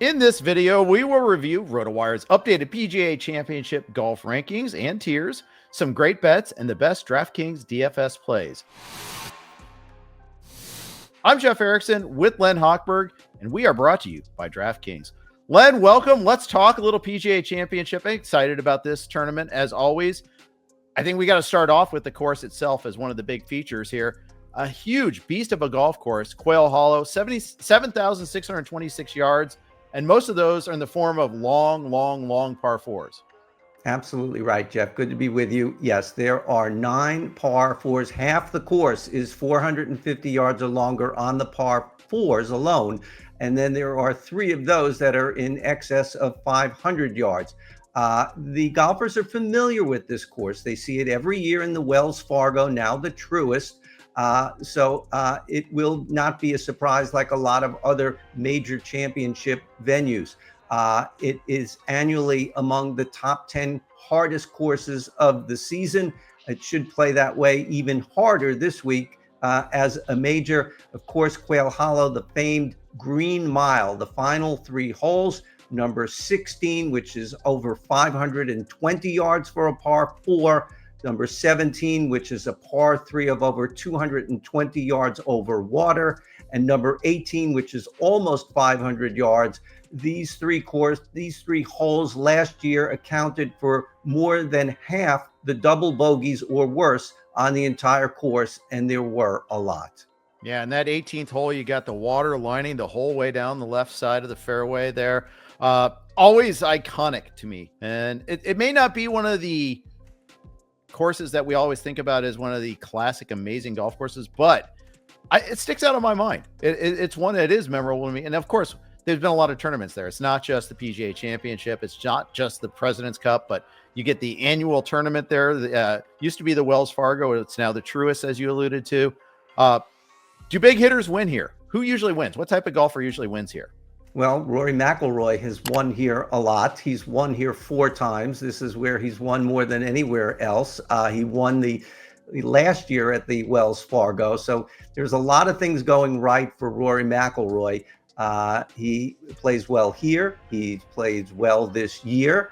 In this video, we will review RotoWire's updated PGA Championship golf rankings and tiers, some great bets, and the best DraftKings DFS plays. I'm Jeff Erickson with Len Hochberg, and we are brought to you by DraftKings. Len, welcome. Let's talk a little PGA Championship. I'm excited about this tournament, as always. I think we got to start off with the course itself as one of the big features here. A huge beast of a golf course, Quail Hollow, 77,626 yards. And most of those are in the form of long par fours. Absolutely right, Jeff. Good to be with you. Yes, there are 9 par fours. Half the course is 450 yards or longer on the par fours alone. And then there are 3 of those that are in excess of 500 yards. The golfers are familiar with this course. They see it every year in the Wells Fargo, now the Truist. So it will not be a surprise like a lot of other major championship venues. It is annually among the top 10 hardest courses of the season. It should play that way even harder this week as a major. Of course, Quail Hollow, the famed Green Mile, the final 3 holes, number 16, which is over 520 yards for a par 4. Number 17, which is a par 3 of over 220 yards over water, and number 18, which is almost 500 yards. These three holes last year accounted for more than half the double bogeys or worse on the entire course, and there were a lot. Yeah, and that 18th hole, you got the water lining the whole way down the left side of the fairway there. Always iconic to me. And it may not be one of the courses that we always think about as one of the classic, amazing golf courses, but it sticks out in my mind. It's one that is memorable to me. And of course, there's been a lot of tournaments there. It's not just the PGA Championship. It's not just the President's Cup, but you get the annual tournament there. Used to be the Wells Fargo. It's now the Truist, as you alluded to. Do big hitters win here? Who usually wins? What type of golfer usually wins here? Well, Rory McIlroy has won here a lot. He's won here 4 times. This is where he's won more than anywhere else. He won the last year at the Wells Fargo. So there's a lot of things going right for Rory McIlroy. He plays well here. He plays well this year.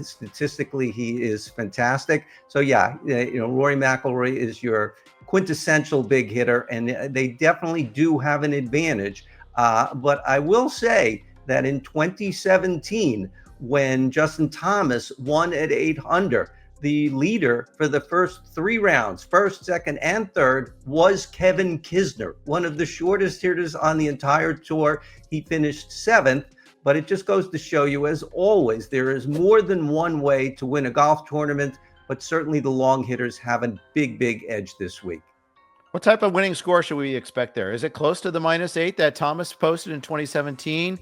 Statistically, he is fantastic. So yeah, Rory McIlroy is your quintessential big hitter, and they definitely do have an advantage. But I will say that in 2017, when Justin Thomas won at 8 under, the leader for the first 3 rounds, first, second, and third, was Kevin Kisner, one of the shortest hitters on the entire tour. He finished 7th, but it just goes to show you, as always, there is more than one way to win a golf tournament, but certainly the long hitters have a big edge this week. What type of winning score should we expect there? Is it close to the -8 that Thomas posted in 2017?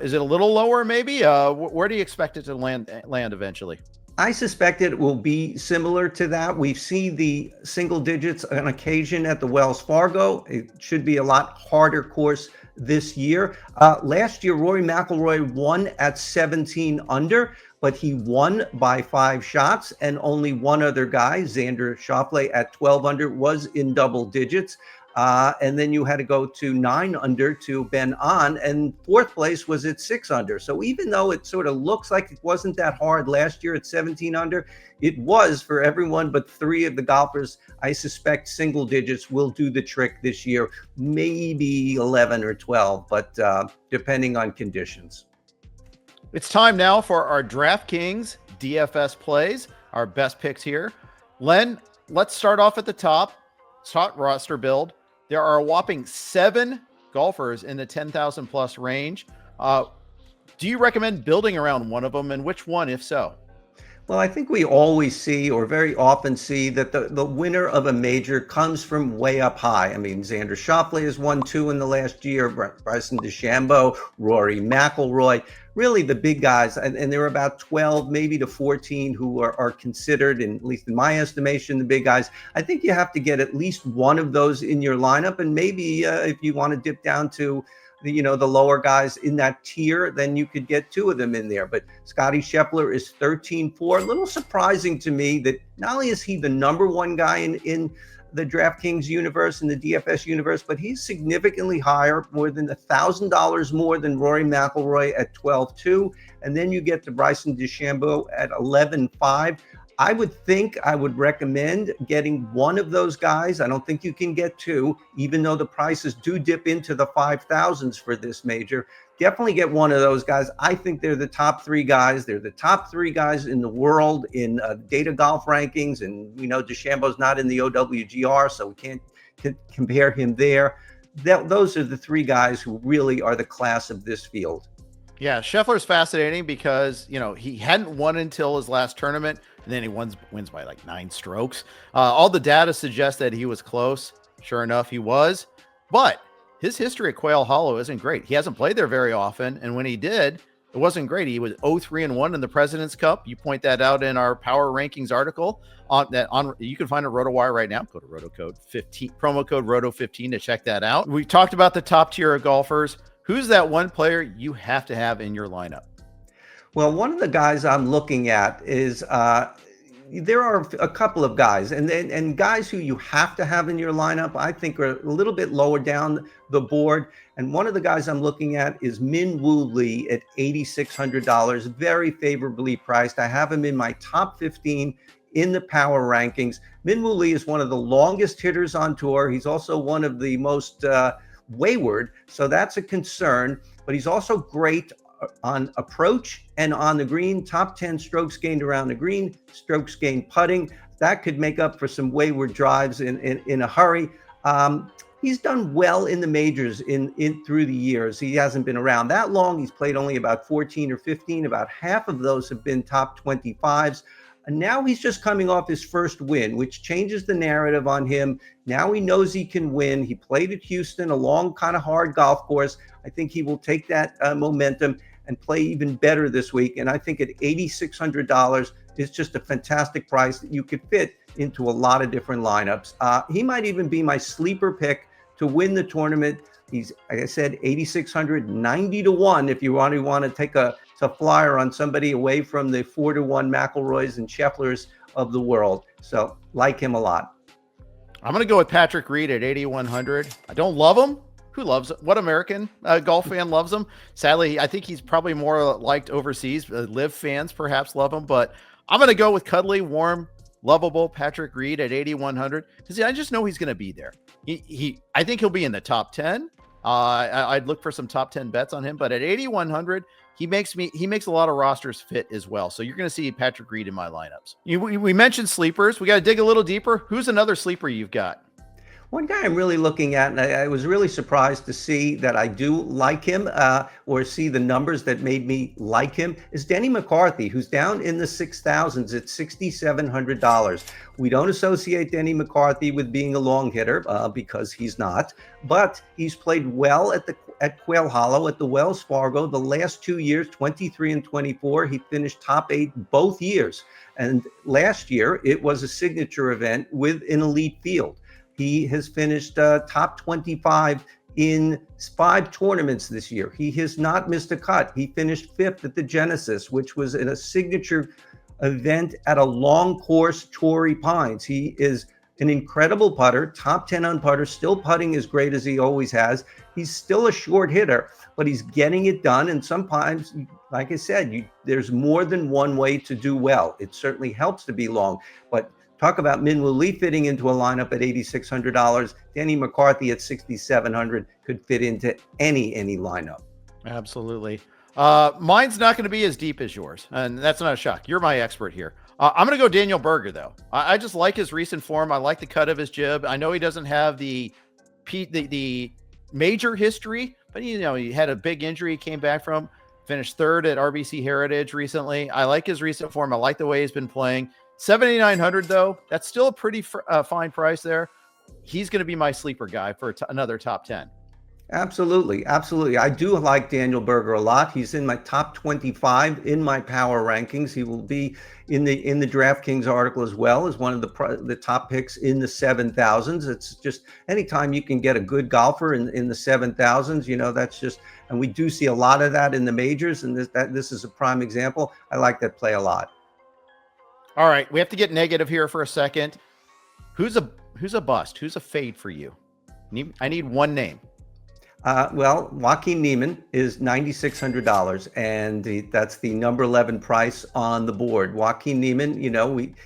Is it a little lower maybe? Where do you expect it to land eventually? I suspect it will be similar to that. We've seen the single digits on occasion at the Wells Fargo. It should be a lot harder course this year. Last year, Rory McIlroy won at 17 under, but he won by 5 shots, and only one other guy, Xander Schauffele, at 12 under, was in double digits. And then you had to go to 9 under to Ben An, and 4th place was at 6 under. So even though it sort of looks like it wasn't that hard last year at 17 under, it was for everyone but 3 of the golfers. I suspect single digits will do the trick this year, maybe 11 or 12, but depending on conditions. It's time now for our DraftKings DFS plays, our best picks here. Len, let's start off at the top. Top roster build. There are a whopping 7 golfers in the 10,000 plus range. Do you recommend building around one of them, and which one, if so? Well, I think we always see, or very often see, that the winner of a major comes from way up high. I mean, Xander Schauffele has won 2 in the last year, Bryson DeChambeau, Rory McIlroy, really the big guys. And there are about 12, maybe to 14 who are considered, at least in my estimation, the big guys. I think you have to get at least one of those in your lineup. And maybe if you want to dip down to the lower guys in that tier, then you could get 2 of them in there. But Scotty Scheffler is 13-4. A little surprising to me that not only is he the number 1 guy in the DraftKings universe and the DFS universe, but he's significantly higher, more than $1,000 more than Rory McIlroy at 12.2. And then you get to Bryson DeChambeau at 11.5. I would recommend getting one of those guys. I don't think you can get two, even though the prices do dip into the 5,000s for this major. Definitely get one of those guys. I think they're the top three guys. They're the top three guys in the world in data golf rankings. And we know DeChambeau's not in the OWGR, so we can't compare him there. Those are the three guys who really are the class of this field. Yeah, Scheffler's fascinating because, he hadn't won until his last tournament, and then he wins by like 9 strokes. All the data suggests that he was close. Sure enough, he was. But his history at Quail Hollow isn't great. He hasn't played there very often, and when he did, it wasn't great. He was 0-3-1 in the President's Cup. You point that out in our Power Rankings article you can find it at RotoWire right now. Go to promo code Roto15 to check that out. We talked about the top tier of golfers. Who's that one player you have to have in your lineup? Well, one of the guys I'm looking at is there are a couple of guys, and guys who you have to have in your lineup, I think, are a little bit lower down the board. And one of the guys I'm looking at is Min Woo Lee at $8,600, very favorably priced. I have him in my top 15 in the power rankings. Min Woo Lee is one of the longest hitters on tour. He's also one of the most wayward, so that's a concern, but he's also great on approach and on the green. Top 10 strokes gained around the green, strokes gained putting. That could make up for some wayward drives in a hurry. He's done well in the majors in through the years. He hasn't been around that long. He's played only about 14 or 15. About half of those have been top 25s. And now he's just coming off his first win, which changes the narrative on him. Now he knows he can win. He played at Houston, a long, kind of hard golf course. I think he will take that momentum and play even better this week. And I think at $8,600 is just a fantastic price that you could fit into a lot of different lineups. He might even be my sleeper pick to win the tournament. He's, like I said, 8,600, 90-1 if you want to take a flyer on somebody away from the 4-1 McIlroys and Schefflers of the world. So like him a lot. I'm going to go with Patrick Reed at 8,100. I don't love him. Who loves it? What American golf fan loves him? Sadly, I think he's probably more liked overseas. Live fans perhaps love him, but I'm going to go with cuddly, warm, lovable Patrick Reed at 8,100 because I just know he's going to be there. I think he'll be in the top 10. I'd look for some top 10 bets on him, but at 8,100, he makes a lot of rosters fit as well. So you're going to see Patrick Reed in my lineups. We mentioned sleepers. We got to dig a little deeper. Who's another sleeper you've got? One guy I'm really looking at, and I was really surprised to see that I do like him, or see the numbers that made me like him, is Denny McCarthy, who's down in the 6,000s at $6,700. We don't associate Denny McCarthy with being a long hitter because he's not, but he's played well at Quail Hollow, at the Wells Fargo. The last 2 years, 23 and 24, he finished top 8 both years. And last year, it was a signature event with an elite field. He has finished top 25 in 5 tournaments this year. He has not missed a cut. He finished 5th at the Genesis, which was in a signature event at a long course, Torrey Pines. He is an incredible putter, top 10 on putter, still putting as great as he always has. He's still a short hitter, but he's getting it done. And sometimes, like I said, there's more than one way to do well. It certainly helps to be long, but talk about Min Woo Lee fitting into a lineup at $8,600. Denny McCarthy at $6,700 could fit into any lineup. Absolutely. Mine's not going to be as deep as yours, and that's not a shock. You're my expert here. I'm going to go Daniel Berger, though. I just like his recent form. I like the cut of his jib. I know he doesn't have the major history, but he had a big injury he came back from. Finished 3rd at RBC Heritage recently. I like his recent form. I like the way he's been playing. $7,900 though, that's still a pretty fine price there. He's going to be my sleeper guy for another top 10. Absolutely. I do like Daniel Berger a lot. He's in my top 25 in my power rankings. He will be in the DraftKings article as well as one of the top picks in the 7,000s. It's just anytime you can get a good golfer in the 7,000s, that's just, and we do see a lot of that in the majors, and this is a prime example. I like that play a lot. All right, we have to get negative here for a second. Who's who's a bust? Who's a fade for you? I need one name. Well, Joaquin Niemann is $9,600, and that's the number 11 price on the board. Joaquin Niemann,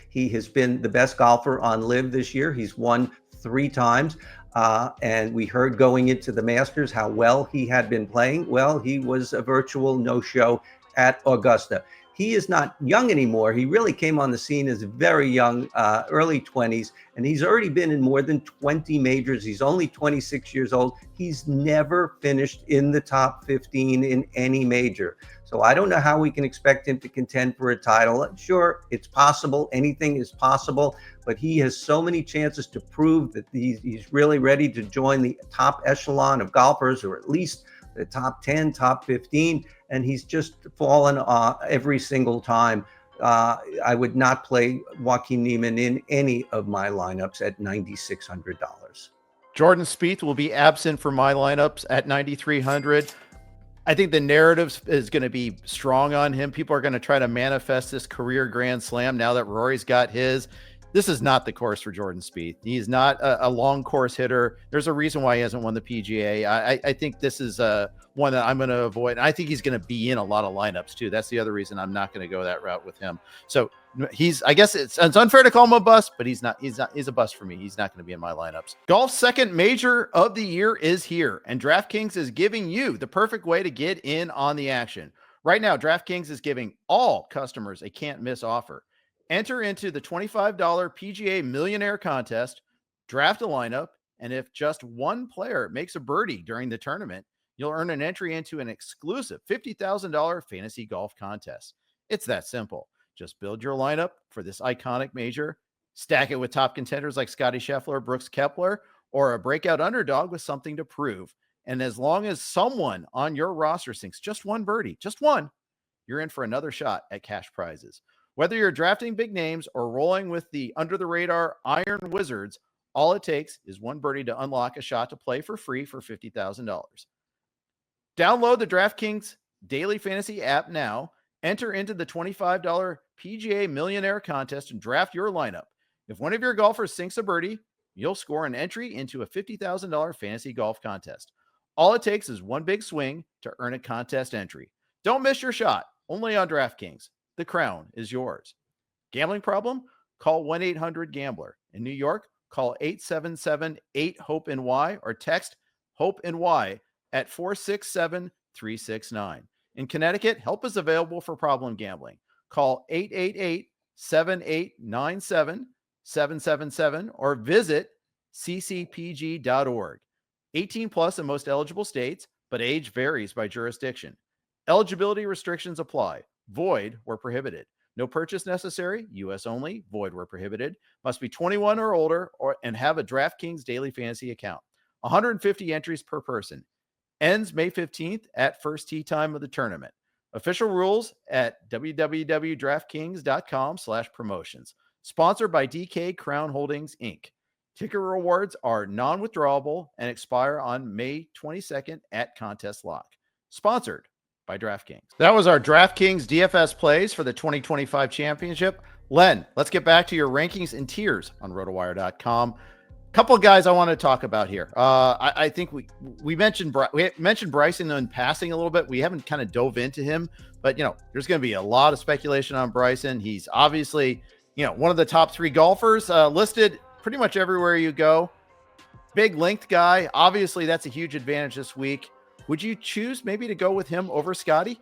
he has been the best golfer on LIV this year. He's won 3 times. And we heard going into the Masters how well he had been playing. Well, he was a virtual no-show at Augusta. He is not young anymore. He really came on the scene as very young, early 20s, and he's already been in more than 20 majors. He's only 26 years old. He's never finished in the top 15 in any major. So I don't know how we can expect him to contend for a title. Sure, it's possible. Anything is possible, but he has so many chances to prove that he's really ready to join the top echelon of golfers, or at least the top 10, top 15, and he's just fallen every single time. I would not play Joaquin Niemann in any of my lineups at $9,600. Jordan Spieth will be absent for my lineups at 9,300. I think the narrative is going to be strong on him. People are going to try to manifest this career Grand Slam now that Rory's got his. This is not the course for Jordan Spieth. He's not a long course hitter. There's a reason why he hasn't won the PGA. I think this is one that I'm going to avoid. And I think he's going to be in a lot of lineups too. That's the other reason I'm not going to go that route with him. So I guess it's unfair to call him a bust, but he's a bust for me. He's not going to be in my lineups. Golf's second major of the year is here, and DraftKings is giving you the perfect way to get in on the action. Right now, DraftKings is giving all customers a can't miss offer. Enter into the $25 PGA Millionaire Contest, draft a lineup, and if just one player makes a birdie during the tournament, you'll earn an entry into an exclusive $50,000 fantasy golf contest. It's that simple. Just build your lineup for this iconic major, stack it with top contenders like Scotty Scheffler, Brooks Koepka, or a breakout underdog with something to prove. And as long as someone on your roster sinks just one birdie, just one, you're in for another shot at cash prizes. Whether you're drafting big names or rolling with the under-the-radar Iron Wizards, all it takes is one birdie to unlock a shot to play for free for $50,000. Download the DraftKings Daily Fantasy app now, enter into the $25 PGA Millionaire Contest, and draft your lineup. If one of your golfers sinks a birdie, you'll score an entry into a $50,000 fantasy golf contest. All it takes is one big swing to earn a contest entry. Don't miss your shot, only on DraftKings. The crown is yours. Gambling problem? Call 1-800-GAMBLER. In New York, call 877-8-HOPE-NY or text HOPE-NY at 467-369. In Connecticut, help is available for problem gambling. Call 888-7897-777 or visit ccpg.org. 18 plus in most eligible states, but age varies by jurisdiction. Eligibility restrictions apply. Void where prohibited. No purchase necessary. U.S. only. Void where prohibited. Must be 21 or older and have a DraftKings Daily Fantasy account. 150 entries per person. Ends May 15th at first tee time of the tournament. Official rules at www.draftkings.com/promotions. Sponsored by DK Crown Holdings, Inc. Ticket rewards are non-withdrawable and expire on May 22nd at contest lock. Sponsored by DraftKings. That was our DraftKings DFS plays for the 2025 championship. Len, let's get back to your rankings and tiers on RotoWire.com. Couple of guys I want to talk about here. I think we mentioned Bryson in passing a little bit. We haven't kind of dove into him, but there's going to be a lot of speculation on Bryson. He's obviously one of the top 3 golfers listed pretty much everywhere you go. Big length guy. Obviously, that's a huge advantage this week. Would you choose maybe to go with him over Scotty?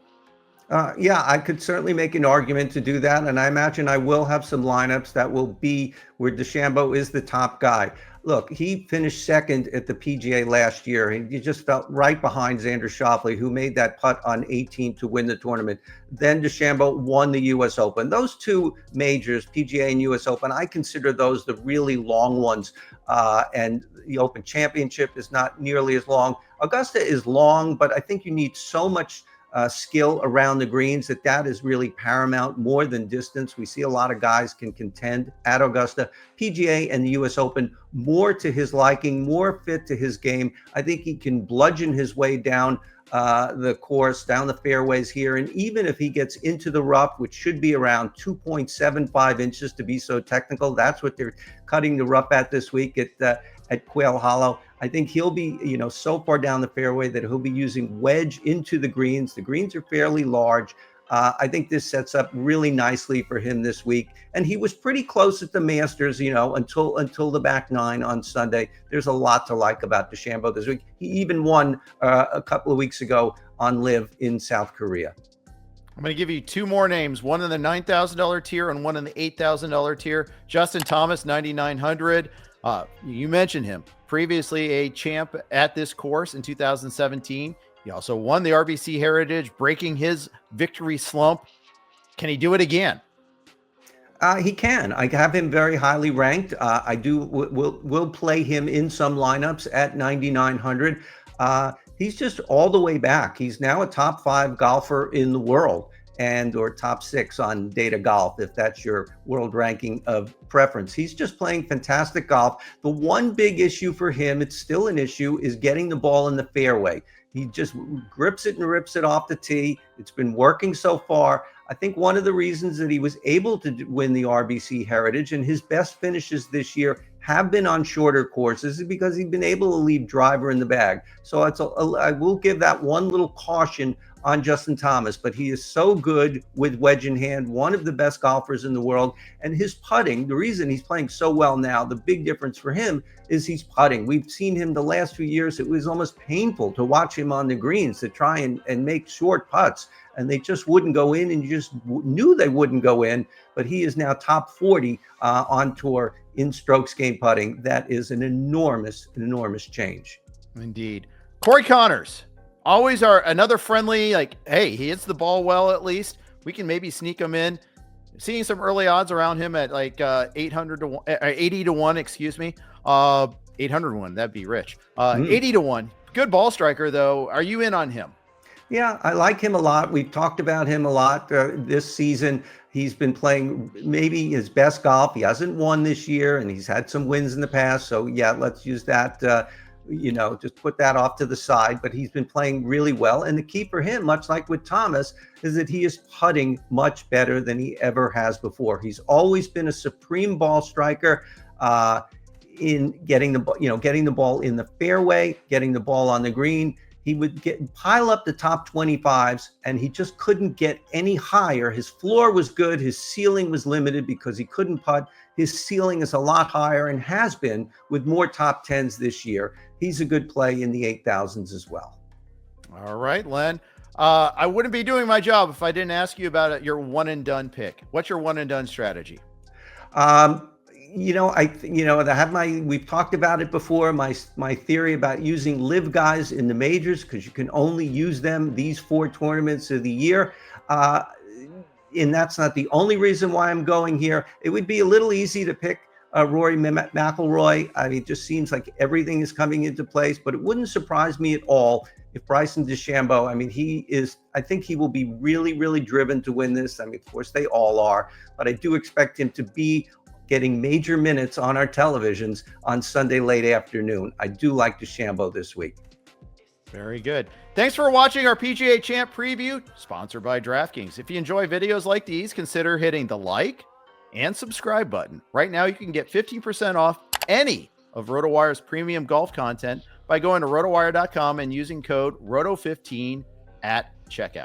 Yeah, I could certainly make an argument to do that. And I imagine I will have some lineups that will be where DeChambeau is the top guy. Look, he finished second at the PGA last year, and he just felt right behind Xander Schauffele, who made that putt on 18 to win the tournament. Then DeChambeau won the U.S. Open. Those 2 majors, PGA and U.S. Open, I consider those the really long ones. And the Open Championship is not nearly as long. Augusta is long, but I think you need so much skill around the greens, that is really paramount more than distance. We see a lot of guys can contend at Augusta. PGA and the US Open, more to his liking, more fit to his game. I think he can bludgeon his way down the course, down the fairways here. And even if he gets into the rough, which should be around 2.75 inches to be so technical, that's what they're cutting the rough at this week at Quail Hollow. I think he'll be, so far down the fairway that he'll be using wedge into the greens. The greens are fairly large. I think this sets up really nicely for him this week. And he was pretty close at the Masters, until the back nine on Sunday. There's a lot to like about DeChambeau this week. He even won a couple of weeks ago on Live in South Korea. I'm going to give you two more names, one in the $9,000 tier and one in the $8,000 tier. Justin Thomas, 9,900. You mentioned him, previously a champ at this course in 2017. He also won the RBC Heritage, breaking his victory slump. Can he do it again? He can. I have him very highly ranked. I will play him in some lineups at 9,900. He's just all the way back. He's now a top 5 golfer in the world, or top 6 on Data Golf, if that's your world ranking of preference. He's just playing fantastic golf. The one big issue for him, it's still an issue, is getting the ball in the fairway. He just grips it and rips it off the tee. It's been working so far. I think one of the reasons that he was able to win the RBC Heritage and his best finishes this year have been on shorter courses is because he's been able to leave driver in the bag. So I will give that one little caution on Justin Thomas, but he is so good with wedge in hand, one of the best golfers in the world. And his putting, the reason he's playing so well now, the big difference for him is he's putting. We've seen him the last few years. It was almost painful to watch him on the greens to try and make short putts. And they just wouldn't go in, and you just knew they wouldn't go in. But he is now top 40 on tour in strokes gained putting. That is an enormous change. Indeed. Corey Connors, always another friendly, hey, he hits the ball well at least. We can maybe sneak him in. Seeing some early odds around him at 800 to 1, 80 to 1, excuse me. 801, that'd be rich. 80 to 1. Good ball striker, though. Are you in on him? Yeah, I like him a lot. We've talked about him a lot this season. He's been playing maybe his best golf. He hasn't won this year, and he's had some wins in the past. So, yeah, let's use that, just put that off to the side. But he's been playing really well. And the key for him, much like with Thomas, is that he is putting much better than he ever has before. He's always been a supreme ball striker in getting the ball in the fairway, getting the ball on the green. He would pile up the top 25s, and he just couldn't get any higher. His floor was good. His ceiling was limited because he couldn't putt. His ceiling is a lot higher and has been with more top 10s this year. He's a good play in the 8,000s as well. All right, Len. I wouldn't be doing my job if I didn't ask you about your one and done pick. What's your one and done strategy? We've talked about it before. My theory about using live guys in the majors, because you can only use them these 4 tournaments of the year. And that's not the only reason why I'm going here. It would be a little easy to pick Rory McIlroy. I mean, it just seems like everything is coming into place, but it wouldn't surprise me at all if Bryson DeChambeau, I think he will be really, really driven to win this. I mean, of course they all are, but I do expect him to be getting major minutes on our televisions on Sunday late afternoon. I do like DeChambeau this week. Very good. Thanks for watching our PGA Champ preview, sponsored by DraftKings. If you enjoy videos like these, consider hitting the like and subscribe button. Right now, you can get 15% off any of RotoWire's premium golf content by going to rotowire.com and using code ROTO15 at checkout.